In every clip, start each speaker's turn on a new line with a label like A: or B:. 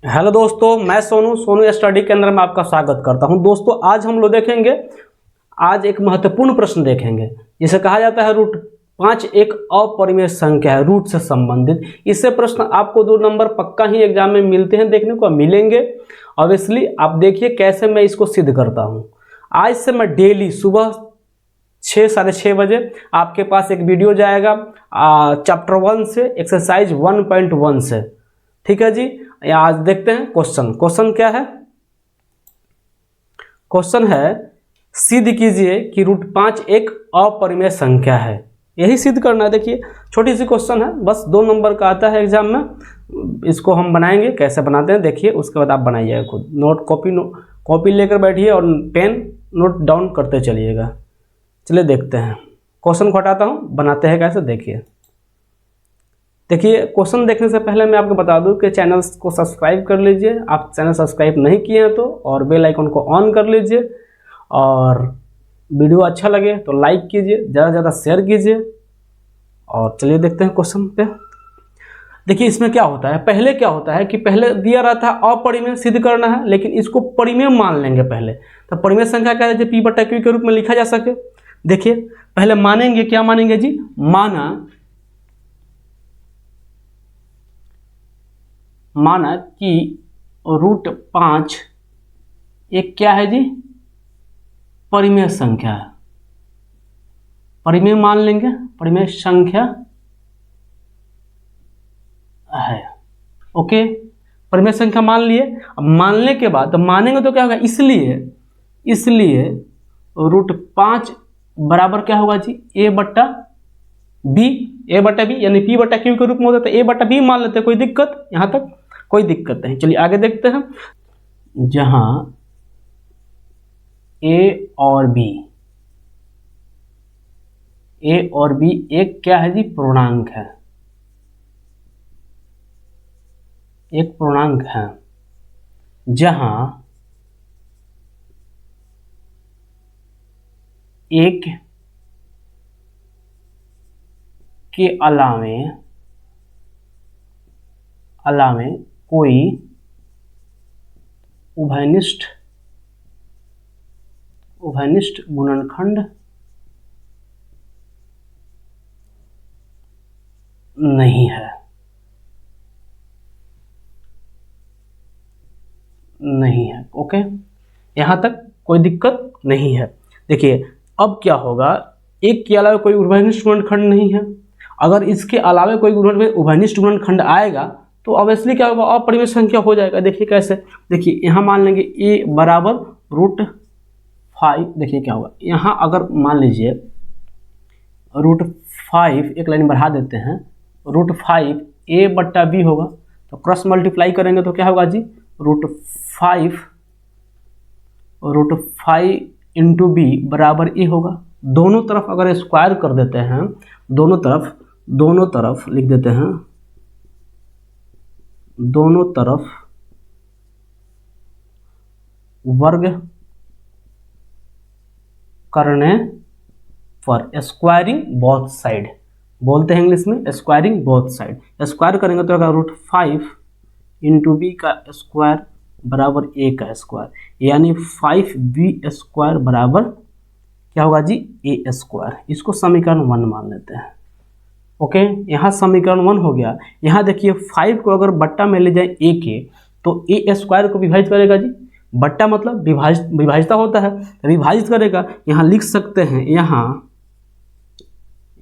A: Hello दोस्तों, मैं Sonu study केंद्र में आपका स्वागत करता हूं। दोस्तों आज हम लोग देखेंगे, आज एक महत्वपूर्ण प्रश्न देखेंगे जिसे कहा जाता है रूट 5 एक अपरिमेय संख्या है, रूट से संबंधित। इससे प्रश्न आपको 2 नंबर पक्का ही एग्जाम में मिलते हैं, देखने को मिलेंगे। ऑब्वियसली आप देखिए कैसे मैं इसको सिद्ध करता हूँ। आज से मैं डेली सुबह 6 साढ़े 6 बजे आपके पास एक वीडियो जाएगा चैप्टर 1 से, एक्सरसाइज 1.1 से। ठीक है जी। आज देखते हैं क्वेश्चन क्या है। क्वेश्चन है, सिद्ध कीजिए कि रूट 5 एक अपरिमेय संख्या है। यही सिद्ध करना है। देखिए छोटी सी क्वेश्चन है, बस 2 नंबर का आता है एग्जाम में। इसको हम बनाएंगे, कैसे बनाते हैं देखिए, उसके बाद आप बनाइएगा खुद। कॉपी लेकर बैठिए और पेन नोट डाउन करते चलिएगा। चलिए देखते हैं, क्वेश्चन को हटाता हूँ, बनाते हैं कैसे देखिए। क्वेश्चन देखने से पहले मैं आपको बता दूं कि चैनल को सब्सक्राइब कर लीजिए। आप चैनल सब्सक्राइब नहीं किए हैं तो, और बेल आइकन को ऑन कर लीजिए, और वीडियो अच्छा लगे तो लाइक कीजिए, ज़्यादा से ज़्यादा शेयर कीजिए। और चलिए देखते हैं क्वेश्चन पे। देखिए इसमें क्या होता है, पहले क्या होता है कि पहले दिया रहता है अपरिमेय सिद्ध करना है, लेकिन इसको परिमेय मान लेंगे पहले। तो परिमेय संख्या क्या है, जो P बटा Q के रूप में लिखा जा सके। देखिए पहले मानेंगे, क्या मानेंगे जी, माना कि रूट 5 एक क्या है जी, परिमेय संख्या है। परिमेय मान लेंगे, परिमेय संख्या है। ओके, परिमेय संख्या मान लिए। अब मानने के बाद तो मानेंगे तो क्या होगा, इसलिए रूट 5 बराबर क्या होगा जी, ए बटा बी यानी P बटा Q के रूप में होता है। तो ए बटा बी मान लेते हैं, कोई दिक्कत, यहां तक कोई दिक्कत नहीं। चलिए आगे देखते हैं। जहां ए और बी एक क्या है जी, पूर्णांक है, एक पूर्णांक है। जहां एक के अलावे कोई उभयनिष्ठ गुणनखंड नहीं है। ओके, यहां तक कोई दिक्कत नहीं है। देखिए अब क्या होगा, एक के अलावा कोई उभयनिष्ठ गुणनखंड नहीं है। अगर इसके अलावा कोई उभयनिष्ठ गुणनखंड आएगा तो ऑब्वियसली क्या होगा, अपरिमेय संख्या हो जाएगा। देखिए कैसे, देखिए यहाँ मान लेंगे a बराबर रूट 5। देखिए क्या होगा, यहाँ अगर मान लीजिए रूट 5, एक लाइन बढ़ा देते हैं, रूट 5 a बट्टा b होगा। तो क्रॉस मल्टीप्लाई करेंगे तो क्या होगा जी, रूट 5 इंटू बी बराबर a होगा। दोनों तरफ अगर स्क्वायर कर देते हैं, दोनों तरफ लिख देते हैं, दोनों तरफ वर्ग करने पर, स्क्वायरिंग बोथ साइड बोलते हैं इंग्लिश में, स्क्वायरिंग बोथ साइड। स्क्वायर करेंगे तो होगा रूट 5 इंटू बी का स्क्वायर बराबर a का स्क्वायर, यानी 5b स्क्वायर बराबर क्या होगा जी, a स्क्वायर। इसको समीकरण 1 मान लेते हैं। ओके, यहाँ समीकरण 1 हो गया। यहाँ देखिए 5 को अगर बट्टा में ले जाए a के, तो a स्क्वायर को विभाजित करेगा जी। बट्टा मतलब विभाजिता होता है, विभाजित करेगा। यहाँ लिख सकते हैं,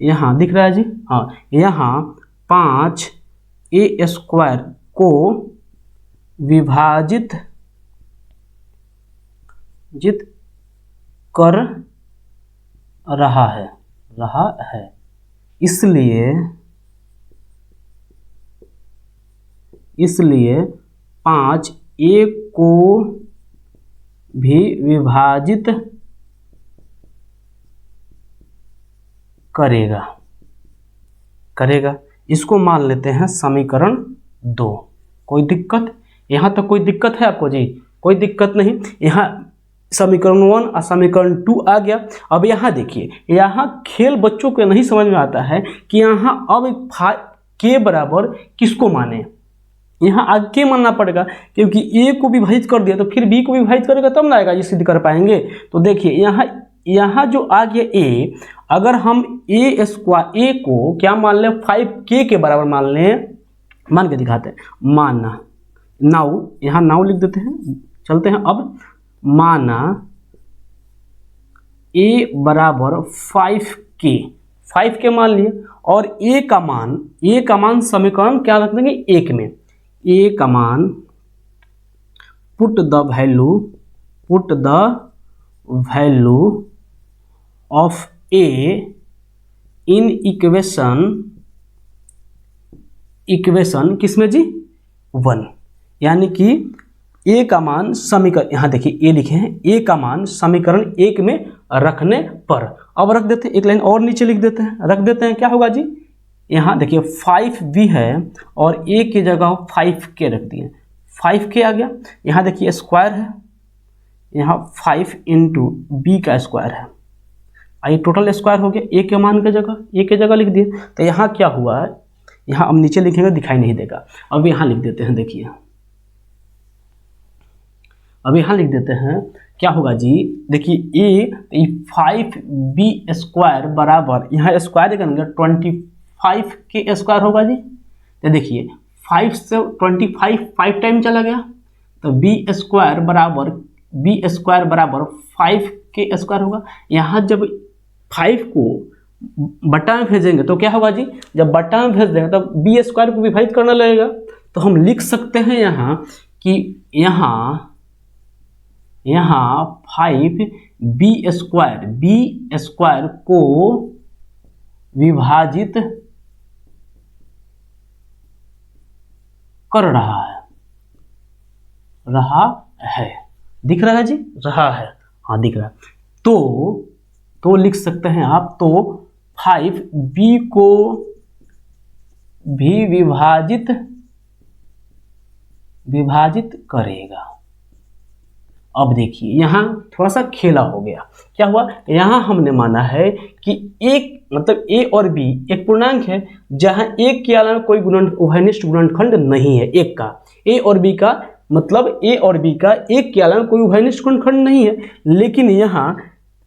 A: यहाँ दिख रहा है जी, हाँ, यहाँ 5a स्क्वायर को विभाजित कर रहा है, इसलिए 5a को भी विभाजित करेगा। इसको मान लेते हैं समीकरण 2। कोई दिक्कत, यहाँ तक कोई दिक्कत है आपको जी? कोई दिक्कत नहीं। यहाँ समीकरण 1 और समीकरण 2 आ गया। अब यहाँ देखिए, यहाँ खेल बच्चों को नहीं समझ में आता है कि यहाँ अब के बराबर किसको माने। यहाँ आगे के मानना पड़ेगा, क्योंकि ए को विभाजित कर दिया तो फिर बी को विभाजित करेगा तब ना आएगा, ये सिद्ध कर पाएंगे। तो देखिए यहाँ जो आ गया ए, अगर हम ए स्क्वायर ए को क्या मान लें 5k के बराबर मान लें, मान के दिखाते हैं। माना नाउ, यहाँ नाउ लिख देते हैं, चलते हैं अब। माना ए बराबर 5k मान लिए, और ए का मान समीकरण क्या रख देंगे 1 में। ए का मान put the value of A in equation किसमें जी 1, यानी कि ए का मान समीकरण, यहाँ देखिए ए लिखे हैं, ए का मान समीकरण 1 में रखने पर। अब रख देते हैं, एक लाइन और नीचे लिख देते हैं, रख देते हैं, क्या होगा जी, यहाँ देखिए 5b है और a की जगह 5k रख दिए, 5k आ गया। यहाँ देखिए स्क्वायर है, यहाँ 5 इंटू बी का स्क्वायर है, आइए टोटल स्क्वायर हो गया, a के मान की जगह a की जगह लिख दिए। तो यहाँ क्या हुआ है, यहाँ अब नीचे लिखेंगे दिखाई नहीं देगा, अब यहाँ लिख देते हैं। देखिए अब यहाँ लिख देते हैं, क्या होगा जी, देखिए ए 5b स्क्वायर बराबर, यहाँ स्क्वायर करेंगे 25k स्क्वायर होगा जी। तो देखिए 5 से 25 5 टाइम चला गया, तो b स्क्वायर बराबर 5k स्क्वायर होगा। यहाँ जब 5 को बटा में भेजेंगे तो क्या होगा जी, जब बटा में भेज देंगे तब b स्क्वायर को विभाजित करना लगेगा। तो हम लिख सकते हैं यहाँ कि यहाँ 5b स्क्वायर को विभाजित कर रहा है, दिख रहा है जी, रहा है, हाँ दिख रहा है। तो लिख सकते हैं आप, तो 5b को भी विभाजित करेगा। अब देखिए यहाँ थोड़ा सा खेला हो गया, क्या हुआ, यहाँ हमने माना है कि एक मतलब a और b एक पूर्णांक है जहाँ एक के अलावा कोई उभयनिष्ठ गुणनखंड नहीं है। एक का a और b का मतलब a और b का एक के अलावा कोई उभयनिष्ठ गुणनखंड नहीं है, लेकिन यहाँ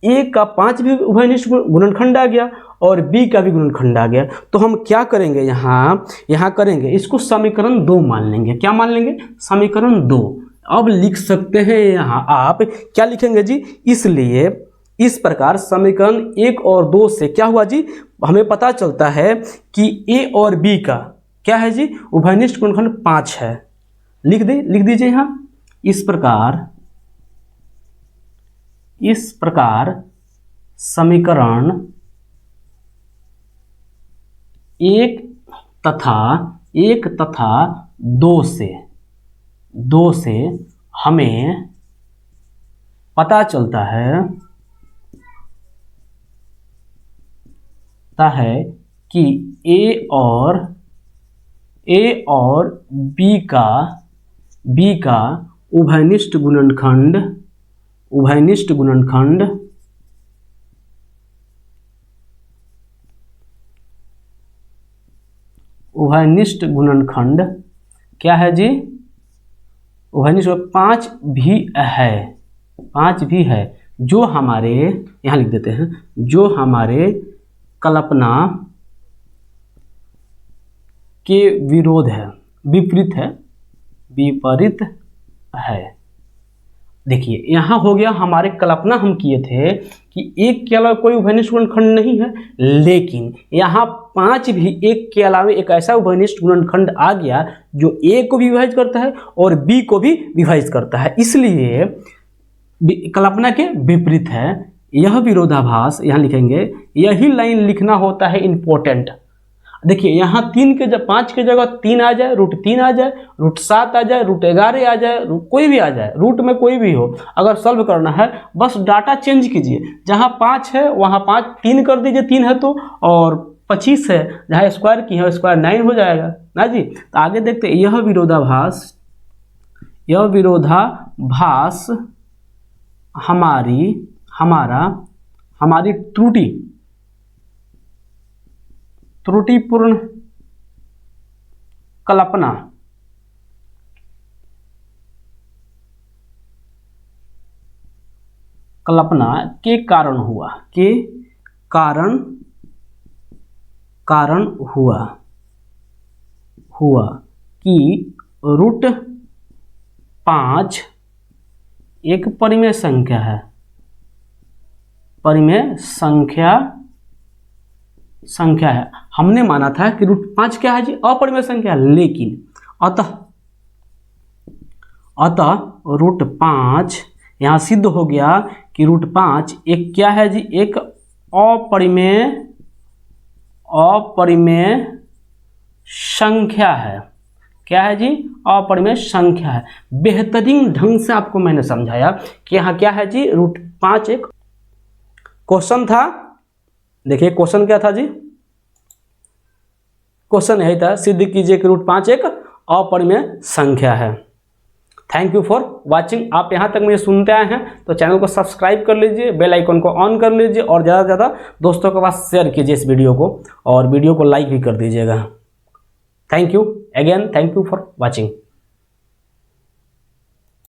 A: a का 5 भी उभयनिष्ठ गुणनखंड आ गया और b का भी गुणनखंड आ गया। तो हम क्या करेंगे, यहाँ करेंगे, इसको समीकरण 2 मान लेंगे। क्या मान लेंगे, समीकरण 2। अब लिख सकते हैं यहाँ आप क्या लिखेंगे जी, इसलिए इस प्रकार समीकरण 1 और 2 से क्या हुआ जी, हमें पता चलता है कि a और b का क्या है जी, उभयनिष्ठ गुणनखंड 5 है। लिख दीजिए यहाँ, इस प्रकार समीकरण 1 तथा 2 से हमें पता चलता है कि a और b का उभयनिष्ठ गुणनखंड क्या है जी, उभयनिष्ठ 5 भी है, जो हमारे, यहाँ लिख देते हैं, जो हमारे कल्पना के विपरीत है। देखिए यहाँ हो गया, हमारे कल्पना हम किए थे कि एक के अलावा कोई उभयनिष्ठ गुणनखंड नहीं है, लेकिन यहाँ 5 भी एक के अलावा एक ऐसा उभयनिष्ठ गुणनखंड आ गया जो a को भी विभाजित करता है और b को भी विभाजित करता है, इसलिए कल्पना के विपरीत है। यह विरोधाभास, यहाँ लिखेंगे, यही लाइन लिखना होता है इम्पोर्टेंट। देखिए यहाँ 5 के जगह 3 आ जाए, √3 आ जाए, √7 आ जाए, √11 आ जाए, कोई भी आ जाए, रूट में कोई भी हो, अगर सॉल्व करना है बस डाटा चेंज कीजिए, जहाँ 5 है वहाँ 5 3 कर दीजिए, 3 है तो, और 25 है जहाँ स्क्वायर की है स्क्वायर 9 हो जाएगा ना जी। तो आगे देखते हैं, यह विरोधाभास हमारी त्रुटिपूर्ण कल्पना कल्पना के कारण हुआ, के कारण हुआ कि रूट 5 एक परिमेय संख्या है, परिमेय संख्या है। हमने माना था कि रूट 5 क्या है जी, अपरिमेय संख्या, लेकिन अतः रूट 5 यहाँ सिद्ध हो गया कि रूट 5 एक क्या है जी, एक अपरिमेय संख्या है। क्या है जी, अपरिमेय संख्या है। बेहतरीन ढंग से आपको मैंने समझाया कि यहाँ क्या है जी, रूट 5 एक क्वेश्चन था। देखिए क्वेश्चन क्या था जी, क्वेश्चन यही था, सिद्ध कीजिए कि रूट 5 एक अपरिमेय संख्या है। Thank you for watching. आप यहाँ तक मुझे सुनते आए हैं तो चैनल को सब्सक्राइब कर लीजिए, बेल आइकन को ऑन कर लीजिए और ज़्यादा से ज़्यादा दोस्तों के पास शेयर कीजिए इस वीडियो को, और वीडियो को लाइक भी कर दीजिएगा। Thank you again, thank you for watching.